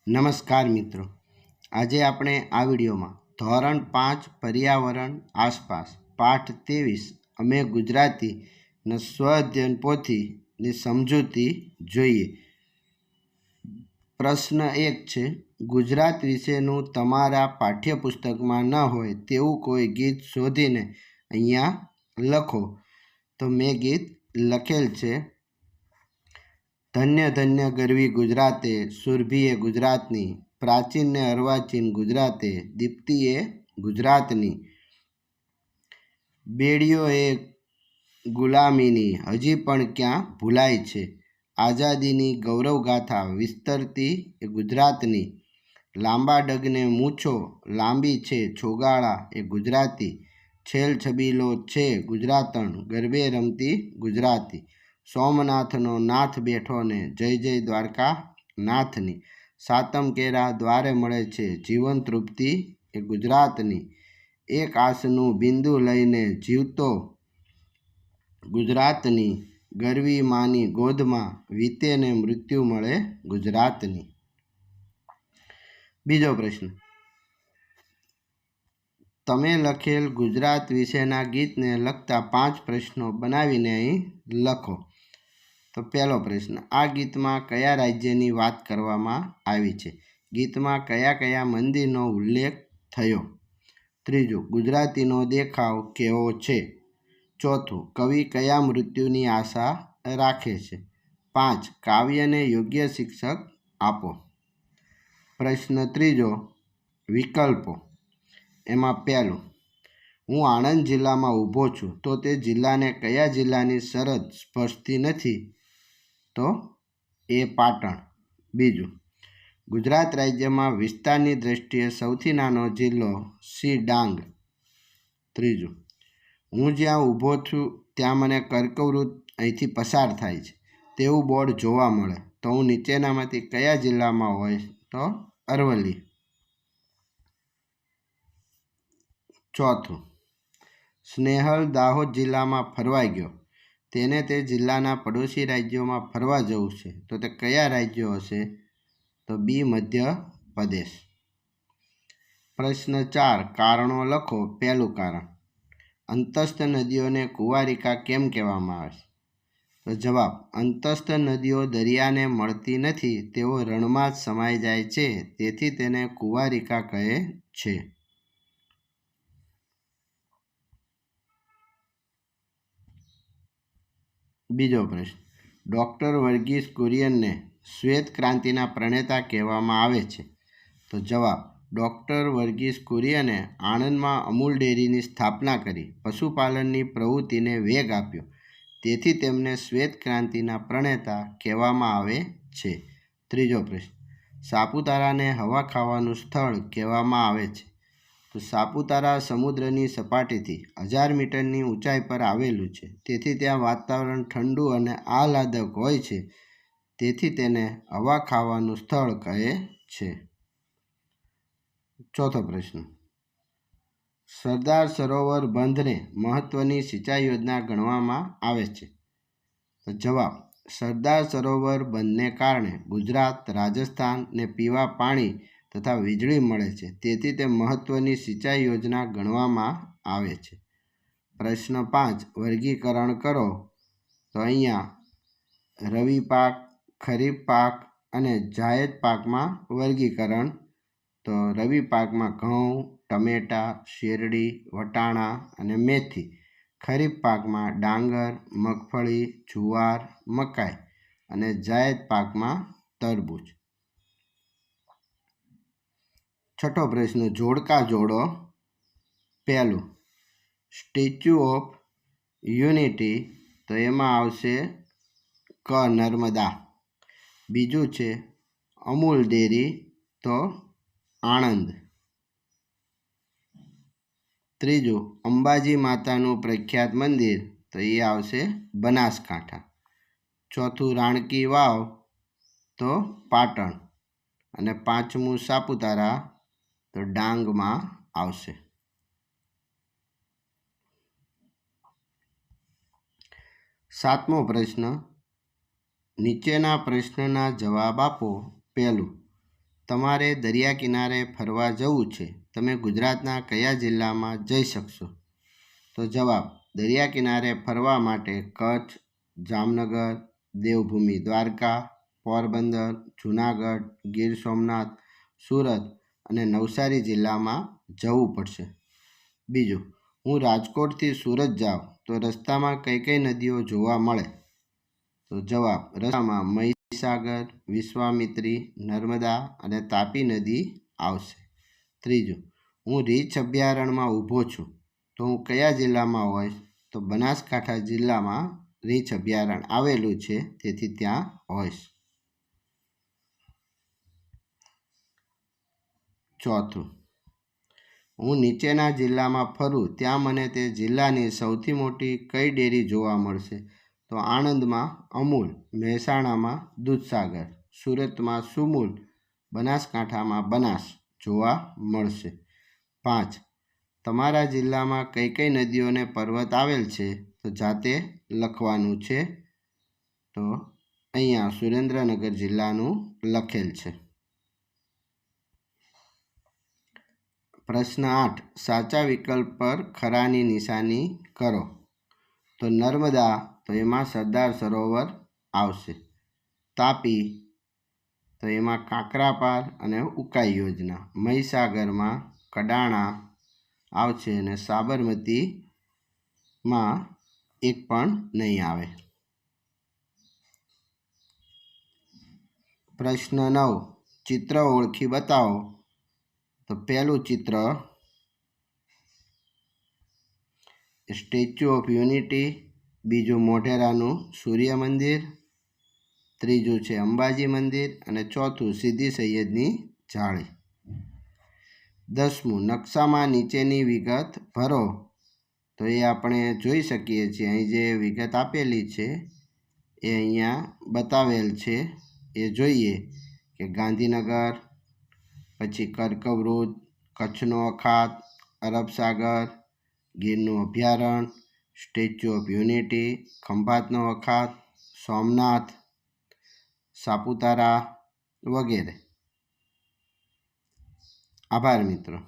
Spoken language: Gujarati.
નમસ્કાર મિત્રો, આજે આપણે આ વિડીયોમાં ધોરણ 5 પર્યાવરણ આસપાસ પાઠ 23 અમે ગુજરાતીના સ્વઅધ્યયન પોથીની સમજૂતી જોઈએ. પ્રશ્ન 1 છે, ગુજરાત વિશેનું તમારા પાઠ્યપુસ્તકમાં ન હોય તેવું કોઈ ગીત શોધીને અહીંયા લખો. તો મેં ગીત લખેલ છે. ધન્ય ધન્ય ગરવી ગુજરાતે, સુરભીએ ગુજરાતની, પ્રાચીન ને અર્વાચીન ગુજરાતે, દીપ્તિએ ગુજરાતની, બેડીઓ એ ગુલામીની હજી પણ ક્યાં ભૂલાય છે, આઝાદીની ગૌરવગાથા વિસ્તરતી એ ગુજરાતની, લાંબા ડગને મૂછો લાંબી છે છોગાળા એ ગુજરાતી, છેલ છબીલો છે ગુજરાતણ ગરબે રમતી ગુજરાતી, સોમનાથનો નાથ બેઠો ને જય જય દ્વારકા નાથની, સાતમ કેરા દ્વારે મળે છે જીવન તૃપ્તિ એ ગુજરાતની, એક આસનું બિંદુ લઈને જીવતો ગુજરાતની, ગરવી માની ગોદમાં વીતે ને મૃત્યુ મળે ગુજરાતની. બીજો પ્રશ્ન, તમે લખેલ ગુજરાત વિશેના ગીતને લગતા 5 પ્રશ્નો બનાવીને અહીં લખો. તો પહેલો પ્રશ્ન, આ ગીતમાં કયા રાજ્યની વાત કરવામાં આવી છે? ગીતમાં કયા કયા મંદિરનો ઉલ્લેખ થયો? ત્રીજું, ગુજરાતીનો દેખાવ કેવો છે? ચોથું, કવિ કયા મૃત્યુની આશા રાખે છે? 5, કાવ્યને યોગ્ય શીર્ષક આપો. પ્રશ્ન ત્રીજો, વિકલ્પો. એમાં પહેલું, હું આણંદ જિલ્લામાં ઊભો છું, તો તે જિલ્લાને કયા જિલ્લાની સરહદ સ્પર્શતી નથી? તો એ પાટણ. બીજું, ગુજરાત રાજ્યમાં વિસ્તારની દ્રષ્ટિએ સૌથી નાનો જિલ્લો સી ડાંગ. ત્રીજું, હું જ્યાં ઊભો છું ત્યાં મને કર્કવૃત અહીંથી પસાર થાય છે તેવું બોર્ડ જોવા મળે, તો હું નીચેનામાંથી કયા જિલ્લામાં હોય? તો અરવલ્લી. ચોથું, સ્નેહલ દાહોદ જિલ્લામાં ફરવા ગયો, તેને તે જિલ્લાના પડોશી રાજ્યોમાં ફરવા જવું છે, તો તે કયા રાજ્યો હશે? તો બી, મધ્યપ્રદેશ. પ્રશ્ન 4, કારણો લખો. પહેલું કારણ, અંતસ્થ નદીઓને કુંવારિકા કેમ કહેવામાં આવે છે? તો જવાબ, અંતસ્થ નદીઓ દરિયાને મળતી નથી, તેઓ રણમાં જ સમાઈ જાય છે, તેથી તેને કુંવારિકા કહે છે. બીજો પ્રશ્ન, ડૉક્ટર વર્ગીસ કુરિયનને શ્વેત ક્રાંતિના પ્રણેતા કહેવામાં આવે છે. તો જવાબ, ડૉક્ટર વર્ગીસ કુરિયને આણંદમાં અમૂલ ડેરીની સ્થાપના કરી પશુપાલનની પ્રવૃત્તિને વેગ આપ્યો, તેથી તેમને શ્વેત ક્રાંતિના પ્રણેતા કહેવામાં આવે છે. ત્રીજો પ્રશ્ન, સાપુતારાને હવા ખાવાનું સ્થળ કહેવામાં આવે છે. તો સાપુતારા સમુદ્રની સપાટીથી 1000 મીટરની ઊંચાઈ પર આવેલું છે, તેથી ત્યાં વાતાવરણ ઠંડુ અને આહલાદક હોય છે, તેથી તેને હવા ખાવાનું સ્થળ કહે છે. ચોથો પ્રશ્ન, સરદાર સરોવર બંધને મહત્વની સિંચાઈ યોજના ગણવામાં આવે છે. તો જવાબ, સરદાર સરોવર બંધને કારણે ગુજરાત, રાજસ્થાનને પીવા પાણી તથા વીજળી મળે છે, તેથી તે મહત્વની સિંચાઈ યોજના ગણવામાં આવે છે. પ્રશ્ન 5, વર્ગીકરણ કરો. તો અહીંયા રવિ પાક, ખરીફ પાક અને જાયદ પાકમાં વર્ગીકરણ. તો રવિ પાકમાં ઘઉં, ટમેટા, શેરડી, વટાણા અને મેથી. ખરીફ પાકમાં ડાંગર, મગફળી, જુવાર, મકાઈ અને જાયદ પાકમાં તરબૂચ. છઠ્ઠો પ્રશ્ન, જોડકા જોડો. પહેલું, સ્ટેચ્યુ ઓફ યુનિટી, તો એમાં આવશે ક, નર્મદા. બીજું છે અમૂલ ડેરી, તો આણંદ. ત્રીજું, અંબાજી માતાનું પ્રખ્યાત મંદિર, તો એ આવશે બનાસકાંઠા. ચોથું, રાણકી વાવ, તો પાટણ. અને પાંચમું, સાપુતારા, તો ડાંગમાં આવશે. સાતમો પ્રશ્ન, નીચેના પ્રશ્નના જવાબ આપો. પહેલું, તમારે દરિયા કિનારે ફરવા જવું છે, તમે ગુજરાતના કયા જિલ્લામાં જઈ શકશો? તો જવાબ, દરિયા કિનારે ફરવા માટે કચ્છ, જામનગર, દેવભૂમિ દ્વારકા, પોરબંદર, જૂનાગઢ, ગીર સોમનાથ, સુરત અને નવસારી જિલ્લામાં જવું પડશે. બીજું, હું રાજકોટથી સુરત જાઉં તો રસ્તામાં કઈ કઈ નદીઓ જોવા મળે? તો જવાબ, રસ્તામાં મહીસાગર, વિશ્વામિત્રી, નર્મદા અને તાપી નદી આવશે. ત્રીજું, હું રીંછ અભયારણ્યમાં ઊભો છું તો હું કયા જિલ્લામાં હોઈશ? તો બનાસકાંઠા જિલ્લામાં રીંછ અભયારણ્ય આવેલું છે, તેથી ત્યાં હોઈશ. ચોથું, હું નીચેના જિલ્લામાં ફરું ત્યાં મને તે જિલ્લાની સૌથી મોટી કઈ ડેરી જોવા મળશે? તો આણંદમાં અમૂલ, મહેસાણામાં દૂધસાગર, સુરતમાં સુમૂલ, બનાસકાંઠામાં બનાસ જોવા મળશે. 5, તમારા જિલ્લામાં કઈ કઈ નદીઓ અને પર્વત આવેલ છે? તો જાતે લખવાનું છે. તો અહીંયા સુરેન્દ્રનગર જિલ્લાનું લખેલ છે. પ્રશ્ન 8, સાચા વિકલ્પ પર ખરાની નિશાની કરો. તો નર્મદા, તો એમાં સરદાર સરોવર આવશે. તાપી, તો એમાં કાંકરાપાર અને ઉકાઈ યોજના. મહીસાગરમાં કડાણા આવશે અને સાબરમતીમાં એક પણ નહીં આવે. પ્રશ્ન 9, ચિત્ર ઓળખી બતાવો. તો પહેલું ચિત્ર સ્ટેચ્યુ ઓફ યુનિટી, બીજું મોઢેરાનું સૂર્ય મંદિર, ત્રીજું છે અંબાજી મંદિર અને ચોથું સીદી સૈયદની જાળી. 10મું, નકશામાં નીચેની વિગત ભરો. તો એ આપણે જોઈ શકીએ છીએ, અહીં જે વિગત આપેલી છે એ અહીંયા બતાવેલ છે. એ જોઈએ કે ગાંધીનગર, પછી કર્કવૃત, કચ્છનો અખાત, અરબ સાગર, ગીરનું અભયારણ્ય, સ્ટેચ્યુ ઓફ યુનિટી, ખંભાતનો અખાત, સોમનાથ, સાપુતારા વગેરે. આભાર મિત્રો.